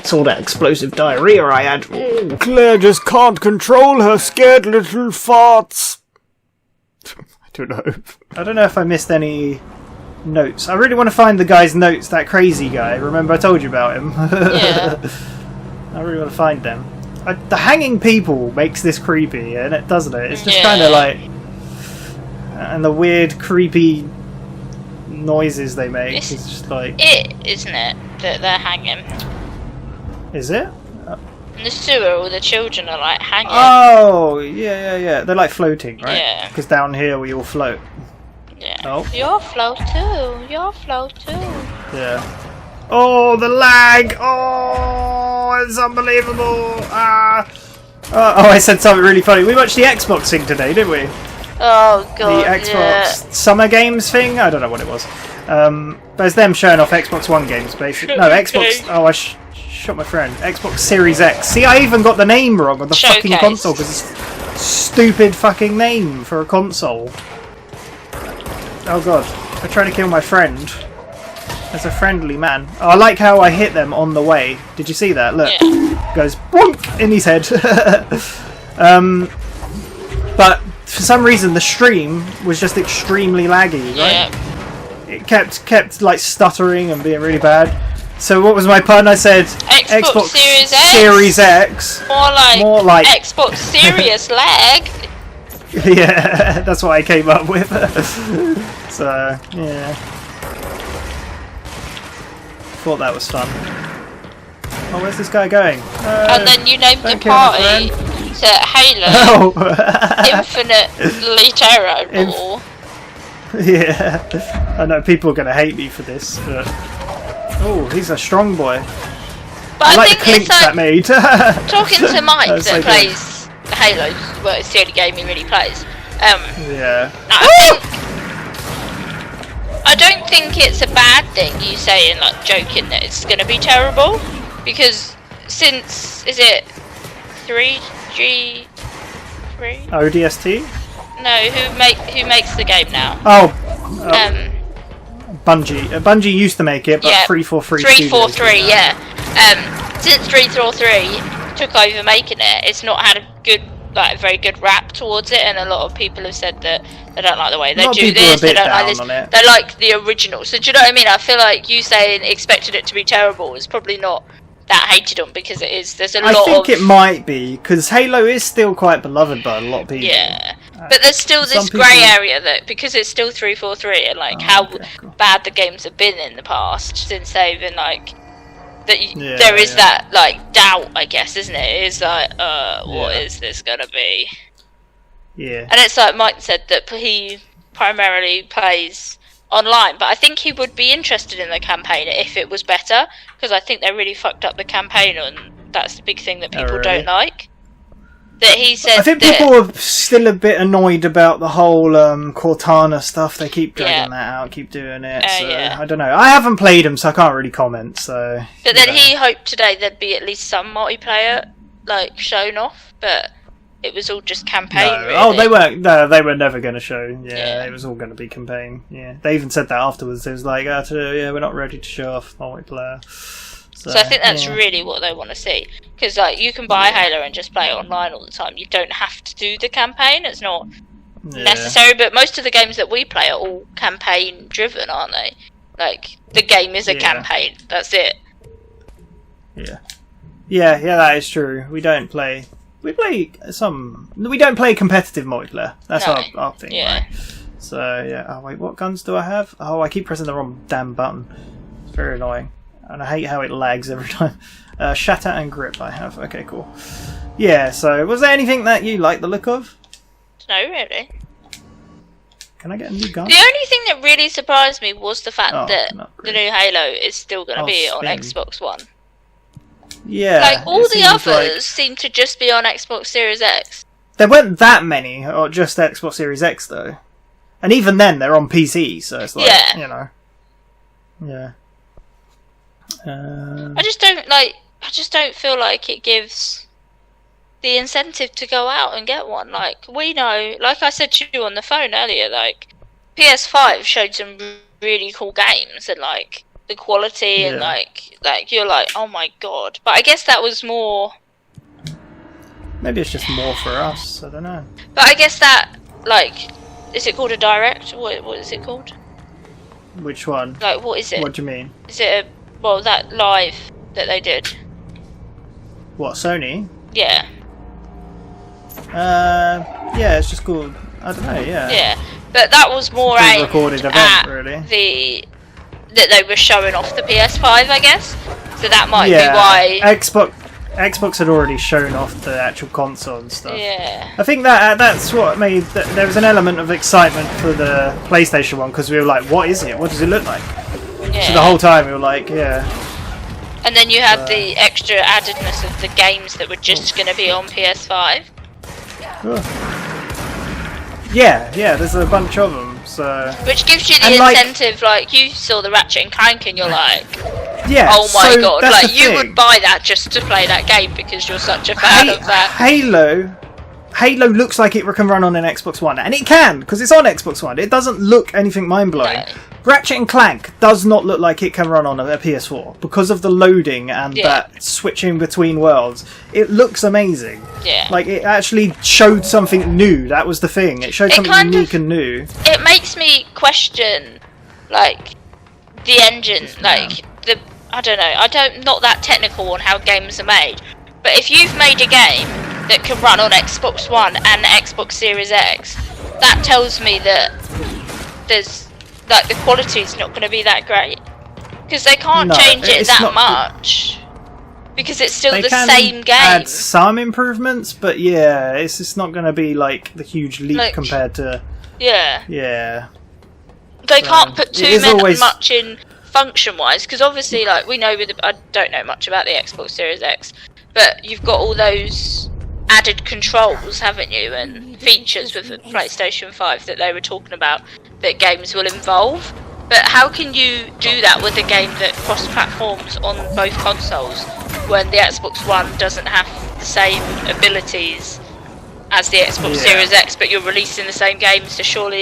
It's all that explosive diarrhea I had. Oh, Claire just can't control her scared little farts. I don't know. I don't know if I missed any notes. I really want to find the guy's notes, that crazy guy. Remember I told you about him? Yeah. I really want to find them. The hanging people makes this creepy, and it doesn't it? It's just Yeah. kind of like... And the weird, creepy noises they make. It's just like... Isn't it? That they're hanging. Is it? In the sewer, all the children are like hanging. Oh, yeah. They're like floating, right? Yeah. Because down here we all float. Yeah. Oh. You're float too. You're float too. Yeah. Oh, the lag! Oh, it's unbelievable! Ah! Oh, I said something really funny. We watched the Xbox thing today, didn't we? Oh god. The Xbox Summer Games thing? I don't know what it was. But it's them showing off Xbox One games, basically. No, Xbox... Oh, I shot my friend. Xbox Series X. See, I even got the name wrong of the fucking console because it's a stupid fucking name for a console. Oh god. They're trying to kill my friend. As a friendly man. Oh, I like how I hit them on the way. Did you see that? Look. Yeah. Goes boink in his head. But for some reason the stream was just extremely laggy, right? Yeah. It kept like stuttering and being really bad. So what was my pun? I said Xbox Series X. Series X. More like Xbox Serious lag. Yeah, that's what I came up with. So yeah. Thought that was fun. Oh, where's this guy going? And then you named the party to Halo Infinitely Terrible. Yeah. I know people are going to hate me for this, but... Oh, he's a strong boy. But I like think the clinks it's that made. talking to Mike That's that so plays Halo, well, it's the only game he really plays. Yeah. I don't think it's a bad thing you saying, like, joking that it's going to be terrible, because since, is it 3G3? ODST? No, who makes the game now? Bungie. Bungie used to make it, but Yeah, 343 343, yeah. Since 343 took over making it, it's not had a very good rap towards it, and a lot of people have said that they don't like the way they do this, they don't like this, they like the original. So do you know what I mean? I feel like you saying expected it to be terrible is probably not that hated on, because it is. There's a lot of... I think it might be, because Halo is still quite beloved by a lot of people. Yeah. But there's still this grey area that, because it's still 343, and like bad the games have been in the past since they've been like... there is that like doubt, I guess, isn't it? It is like, what is this gonna be? Yeah. And it's like Mike said that he primarily plays online, but I think he would be interested in the campaign if it was better, because I think they really fucked up the campaign, and that's the big thing that people don't like. That he said. I think people are still a bit annoyed about the whole Cortana stuff. They keep dragging that out, keep doing it. So I don't know. I haven't played them, so I can't really comment. So. But then he hoped today there'd be at least some multiplayer like shown off, but it was all just campaign. No. Really. Oh, they weren't. No, they were never going to show. Yeah, it was all going to be campaign. Yeah, they even said that afterwards. It was like, we're not ready to show off multiplayer. So I think that's really what they want to see, because like you can buy Halo and just play it online all the time. You don't have to do the campaign. It's not necessary. But most of the games that we play are all campaign driven, aren't they? Like the game is a campaign. That's it. Yeah, that is true. We don't play. We don't play competitive multiplayer. That's our thing. Yeah. Right? So yeah. Oh wait, what guns do I have? Oh, I keep pressing the wrong damn button. It's very annoying. And I hate how it lags every time. Shatter and grip I have. Okay, cool. Yeah, so was there anything that you like the look of? No, really. Can I get a new gun? The only thing that really surprised me was the fact that the new Halo is still going to be on Xbox One. Yeah. Like, all the others seem to just be on Xbox Series X. There weren't that many, or just Xbox Series X, though. And even then, they're on PC, so it's like, you know. Yeah. I just don't feel like it gives the incentive to go out and get one. Like, we know, like I said to you on the phone earlier, like PS5 showed some really cool games, and like the quality and like you're like, oh my god. But I guess that was more. Maybe it's just more for us. I don't know. But I guess that like, is it called a direct? What is it called? Which one? Like, what is it? What do you mean? Is it that live that they did? What, Sony? Yeah. Yeah, it's just called. I don't know. Yeah. Yeah, but that was more aimed recorded event, at really. that they were showing off the PS5, I guess. So that might be Yeah. why. Xbox had already shown off the actual console and stuff. Yeah. I think that's what made there was an element of excitement for the PlayStation one because we were like, what is it? What does it look like? Yeah. So the whole time we were like, yeah. And then you had the extra addedness of the games that were just going to be on PS5. Yeah, there's a bunch of them, so... Which gives you the incentive, like, you saw the Ratchet and Clank and you're like... Yeah, oh my god, that's like, you would buy that just to play that game because you're such a fan of that. Halo looks like it can run on an Xbox One, and it can, because it's on Xbox One. It doesn't look anything mind-blowing. No. Ratchet and Clank does not look like it can run on a PS4 because of the loading and that switching between worlds. It looks amazing. Yeah. Like, it actually showed something new. That was the thing. It showed something unique and new. It makes me question, like, the engine, like, I don't know, not that technical on how games are made, but if you've made a game that can run on Xbox One and Xbox Series X, that tells me that there's, like, the quality's not going to be that great. Because they can't change it that much. Because it's still the same game. Add some improvements, but yeah, it's just not going to be, like, the huge leap compared to... Yeah. Yeah. They can't put too much in function-wise, because obviously, like, we know I don't know much about the Xbox Series X, but you've got all those added controls, haven't you, and features with the PlayStation 5 that they were talking about that games will involve. But how can you do that with a game that cross-platforms on both consoles when the Xbox One doesn't have the same abilities as the Xbox Series X, but you're releasing the same game, so surely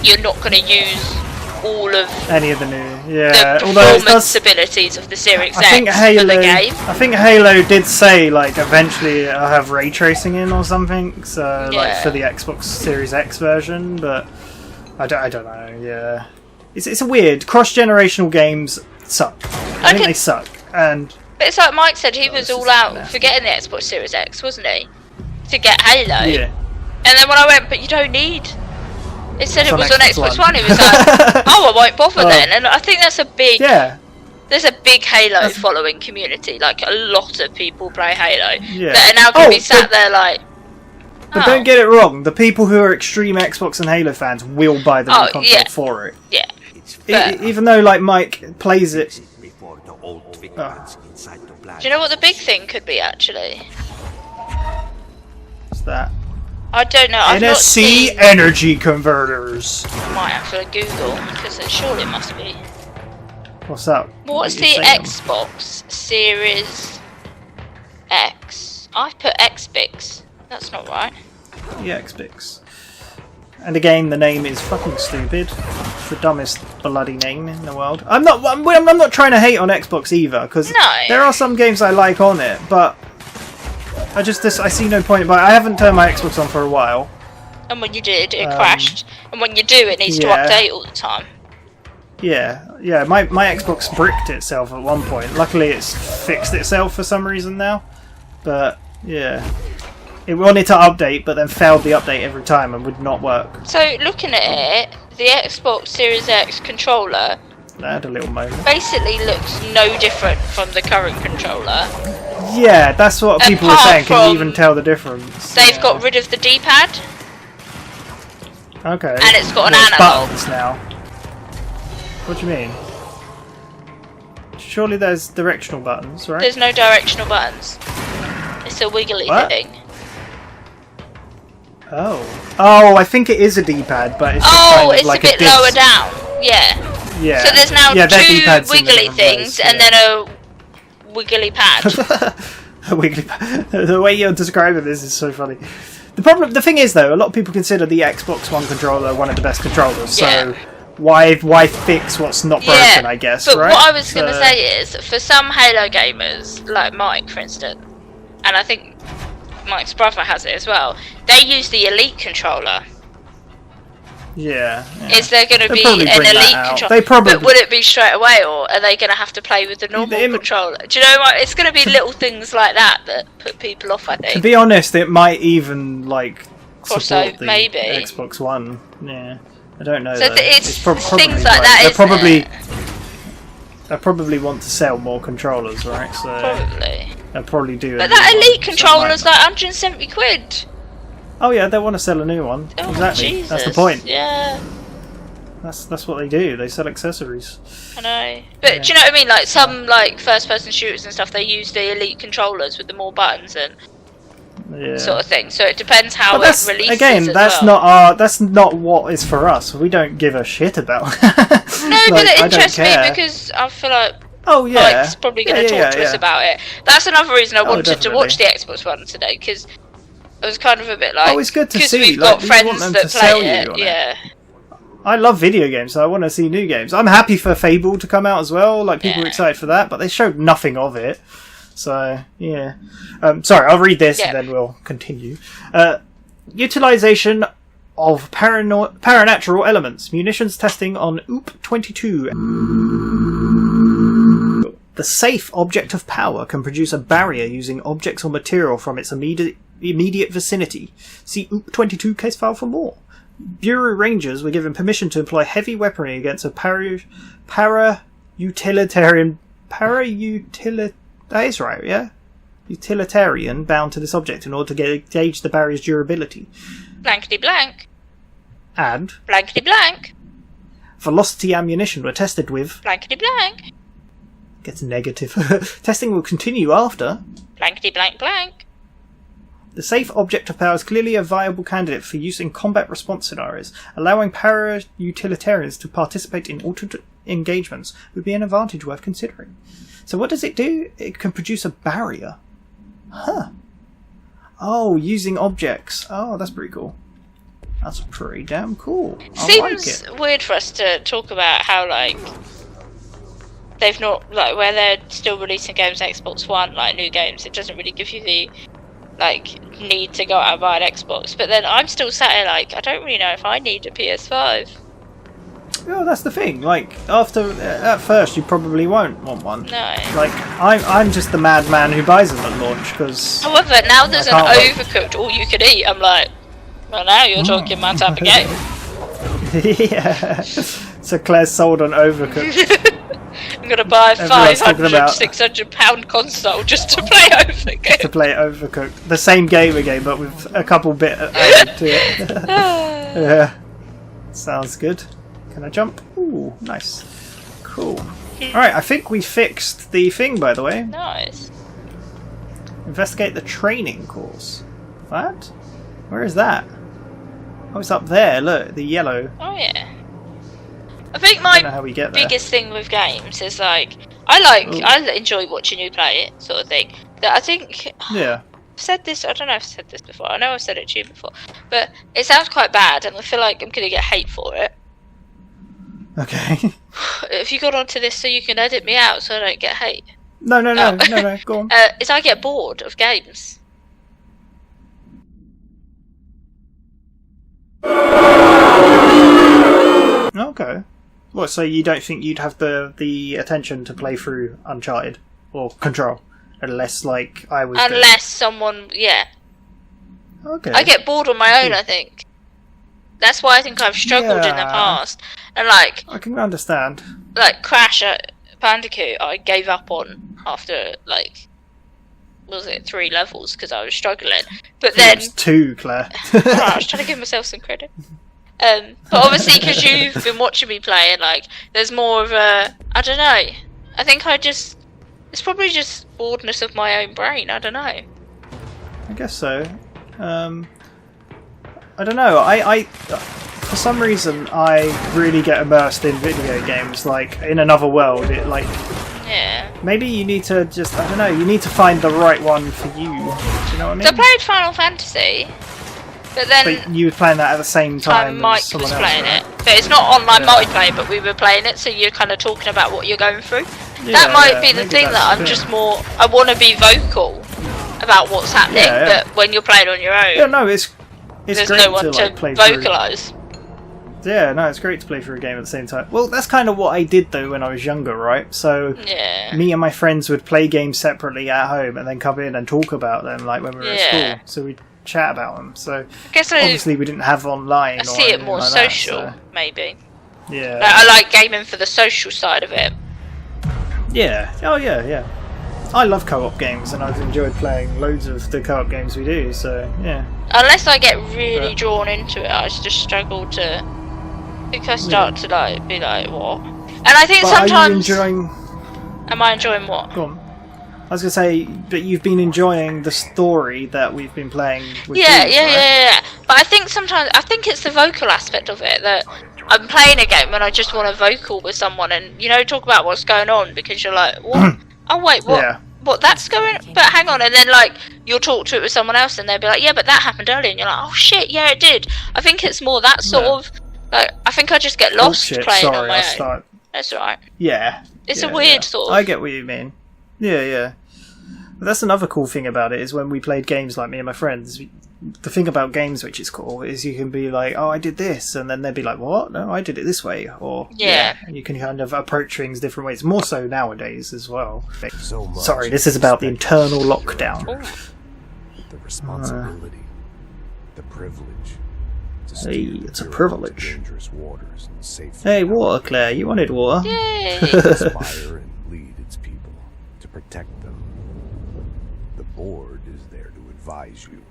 you're not going to use all of any of the new the performance abilities of the Series X for the game. I think Halo did say, like, eventually I'll have ray tracing in or something, so like for the Xbox Series X version, but I don't know. Yeah, it's a weird cross-generational games suck. I think they suck, but it's like Mike said, he was all out for getting the Xbox Series X, wasn't he, to get Halo? Yeah. And then when I went, but you don't need. It said it was on Xbox One. He was like, "Oh, I won't bother then." And I think that's a big. Yeah. There's a big Halo following community. Like, a lot of people play Halo. Yeah. That are now going to be sat there like. But don't get it wrong. The people who are extreme Xbox and Halo fans will buy the new console for it. Yeah. Even though, like, Mike plays it. Do you know what the big thing could be, actually? What's that? I don't know. I've not seen energy converters. I might have to Google, because surely it must be. What's that? What's the Xbox Series X? I've put XBix. That's not right. Yeah, XBix. And again, the name is fucking stupid. It's the dumbest bloody name in the world. I'm not trying to hate on Xbox either, because there are some games I like on it, but I see no point. But I haven't turned my Xbox on for a while. And when you did, it crashed. And when you do, it needs to update all the time. Yeah. My Xbox bricked itself at one point. Luckily, it's fixed itself for some reason now. But yeah, it wanted to update, but then failed the update every time and would not work. So looking at it, the Xbox Series X controller. I had a little moment. Basically, looks no different from the current controller. Yeah, that's what people were saying. Can you even tell the difference? They've got rid of the D-pad. Okay. And it's got an analog. Buttons now. What do you mean? Surely there's directional buttons, right? There's no directional buttons. It's a wiggly thing. Oh, I think it is a D-pad, but it's just kind of like it's a bit lower down. Yeah. Yeah. So there's now two wiggly things and then a wiggly pad. A wiggly pad. The way you're describing this is so funny. The thing is, though, a lot of people consider the Xbox One controller one of the best controllers. So why fix what's not broken? I guess. But right? what I was going to say is, for some Halo gamers, like Mike, for instance, and I think Mike's brother has it as well, they use the Elite controller. Yeah. Is there going to be an Elite controller? But would it be straight away, or are they going to have to play with the normal controller? Do you know what? It's going to be little things like that put people off, I think. To be honest, it might even like crossover, maybe Xbox One. Yeah, I don't know. So it's probably things like they probably want to sell more controllers, right? So probably. They'll probably do. But that Elite controller's like 170 quid. Oh yeah, they want to sell a new one. Oh, exactly. Jesus. That's the point. Yeah. That's what they do. They sell accessories. I know. But do you know what I mean? Like some like first-person shooters and stuff, they use the Elite controllers with the more buttons and sort of thing. So it depends how it releases. Again, that's not what is for us. We don't give a shit about. No, but it interests me because I feel like Mike's probably going to talk to us about it. That's another reason I wanted to watch the Xbox One today, because it was kind of a bit like... Oh, it's good to see. We've got friends that play it. Yeah. I love video games, so I want to see new games. I'm happy for Fable to come out as well. Like, people are excited for that, but they showed nothing of it. So, yeah. Sorry, I'll read this and then we'll continue. Utilization of paranatural elements. Munitions testing on OOP-22. The safe object of power can produce a barrier using objects or material from its immediate vicinity. See OOP-22 case file for more. Bureau Rangers were given permission to employ heavy weaponry against a utilitarian that is right, yeah? Utilitarian bound to this object in order to gauge the barrier's durability. Blankety blank. And blankety blank. Velocity ammunition were tested with blankety blank. Gets negative. Testing will continue after blankety blank blank. The safe object of power is clearly a viable candidate for use in combat response scenarios. Allowing para-utilitarians to participate in alternate engagements would be an advantage worth considering. So what does it do? It can produce a barrier. Huh. Oh, using objects. Oh, that's pretty cool. That's pretty damn cool. Seems weird for us to talk about how, like, they've not, like, where they're still releasing games on Xbox One, like, new games. It doesn't really give you the, like, need to go out and buy an Xbox. But then I'm still sat here like, I don't really know if I need a PS5. Well, that's the thing. Like, at first, you probably won't want one. No. Like, I'm just the madman who buys them at launch, because... However, now there's an Overcooked all-you-can-eat, I'm like, well, now you're talking my type of game. Yeah. So Claire's sold on Overcooked. I'm going to buy a £500-600 console just to play Overcooked. To play Overcooked. The same game again, but with a couple bit added to it. Yeah. Sounds good. Can I jump? Ooh, nice. Cool. Alright, I think we fixed the thing, by the way. Nice. Investigate the training course. What? Where is that? Oh, it's up there. Look, the yellow. Oh, yeah. I think my biggest thing with games is, like, I enjoy watching you play it, sort of thing. That I think... Yeah. I've said this, I don't know if I've said this before. I know I've said it to you before. But it sounds quite bad, and I feel like I'm going to get hate for it. Okay. If you got onto this so you can edit me out so I don't get hate. No, go on. Is I get bored of games. Okay. What, so you don't think you'd have the attention to play through Uncharted or Control? Unless, like, I was Unless someone, yeah. Okay. I get bored on my own, I think. That's why I think I've struggled in the past. And, like... I can understand. Like, Crash at Bandicoot, I gave up on after, like... Was it 3 levels, because I was struggling. But then... It was 2, Claire. I was trying to give myself some credit. But obviously, because you've been watching me play, and, like, there's more of a... I don't know. I think it's probably just boredness of my own brain, I don't know. I guess so. I don't know, I for some reason I really get immersed in video games, like, in another world. It, like... Yeah. Maybe you need to just, I don't know, you need to find the right one for you. Do you know what I mean? So I played Final Fantasy, but then... But you were playing that at the same time Mike as someone was else, playing right? it. but it's not online Yeah. multiplayer, but we were playing it, so you're kind of talking about what you're going through. Yeah, That might be the maybe thing that's that I'm the just thing. more, I want to be vocal about what's happening, Yeah. but when you're playing on your own, Yeah, no, it's there's great no one to to like play through. vocalise. Yeah, no, it's great to play through a game at the same time. Well, that's kind of what I did though when I was younger, right? So Yeah. me and my friends would play games separately at home and then come in and talk about them, like when we were at Yeah. school. So we'd chat about them. So I guess obviously we didn't have online. I or see it anything more like social, that, so, maybe. yeah. Like, I like gaming for the social side of it. Yeah. Oh yeah, yeah. I love co-op games and I've enjoyed playing loads of the co-op games we do. So yeah. Unless I get really But- drawn into it, I just struggle to. I think I start to like be like, what? And I think But are you sometimes. enjoying? Am I enjoying what? Go on. I was gonna say, but you've been enjoying the story that we've been playing with Yeah, these, yeah, right? yeah. But I think sometimes it's the vocal aspect of it that I'm playing a game and I just want to vocal with someone and talk about what's going on because you're like, what? Oh wait, what? Yeah. What? That's going? But hang on, and then like you'll talk to it with someone else and they'll be like, yeah, but that happened earlier, and you're like, oh shit, yeah, it did. I think it's more that sort Yeah. of like I think I just get Oh, lost shit, playing sorry, on my I'll own. start. That's alright. Yeah. It's Yeah, a weird yeah. sort of. I get what you mean. Yeah, yeah. But that's another cool thing about it is when we played games like me and my friends. The thing about games which is cool is you can be like, oh, I did this, and then they'd be like, what? No, I did it this way, or Yeah. and you can kind of approach things different ways. More so nowadays as well. So much Sorry, this is about the internal lockdown. Ooh. the responsibility, the privilege. To Hey, steer the it's a Bureau privilege. into dangerous waters and safely Hey, water, Claire. You wanted water? Yay! inspire and lead its people, to protect them. The board is there to advise you.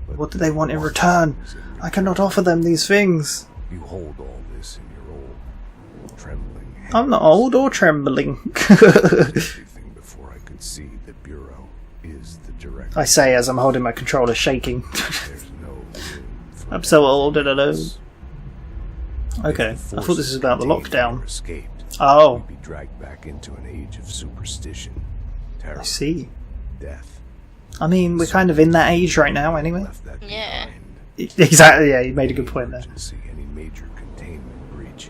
But What do they want in return? I cannot offer them these things. You hold all this in your old, trembling hands. I'm not old or trembling. Everything before I could see the Bureau is the director. I say as I'm holding my controller shaking. There's no room for I'm so old and alone. If Okay, the I thought this was about the forces contained lockdown. or escaped, Oh, we'd be dragged back into an age of superstition, terror, I see. death. I mean, we're kind of in that age right now anyway. Left that Yeah. behind. Exactly, yeah, you made a good point there. Emergency, any major containment breach.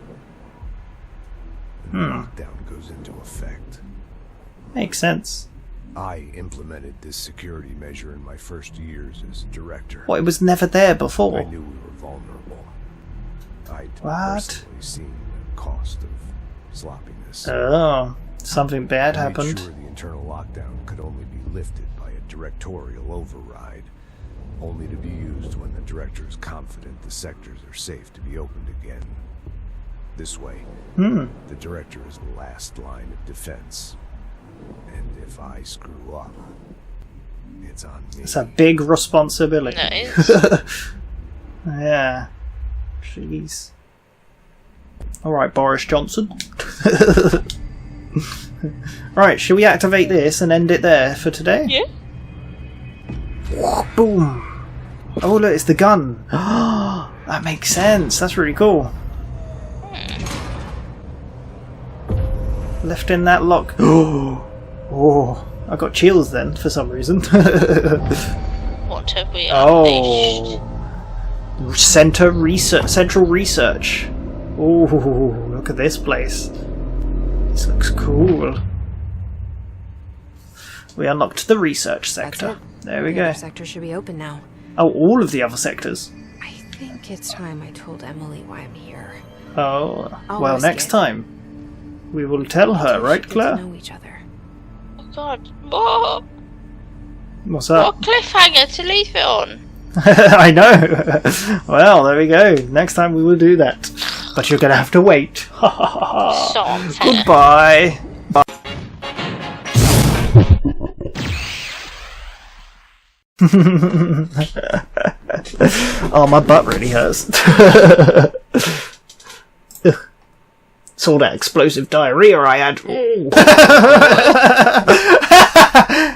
The Hmm. lockdown goes into effect. Makes sense. I implemented this security measure in my first years as director. What, it was never there I before? knew we were vulnerable. I'd What? personally seen the cost of sloppiness. Oh, something bad I made happened. sure the internal lockdown could only be lifted by a directorial override, only to be used when the director is confident the sectors are safe to be opened again. This way, the director is the last line of defense. And if I screw up, it's on me. It's a big responsibility. No, it's- Yeah. Jeez. Alright, Boris Johnson. Right, shall we activate this and end it there for today? yeah. Boom! Oh look, it's the gun! That makes sense, that's really cool. Left in that lock. Oh, I got chills then for some reason. What have we unleashed? Oh, central research. Oh, look at this place. This looks cool. We unlocked the research That's sector. it. There we The go. other sector should be open now. Oh, all of the other sectors. I think it's time I told Emily why I'm here. Oh, I'll well, risk next it. time we will tell her, Until we right, get to Claire? know each other. Oh god. What? What's up? What cliffhanger to leave it on? I know. Well, there we go. Next time we will do that. But you're going to have to wait. Songs. Goodbye. Oh, my butt really hurts. It's all that explosive diarrhea I had. Ooh.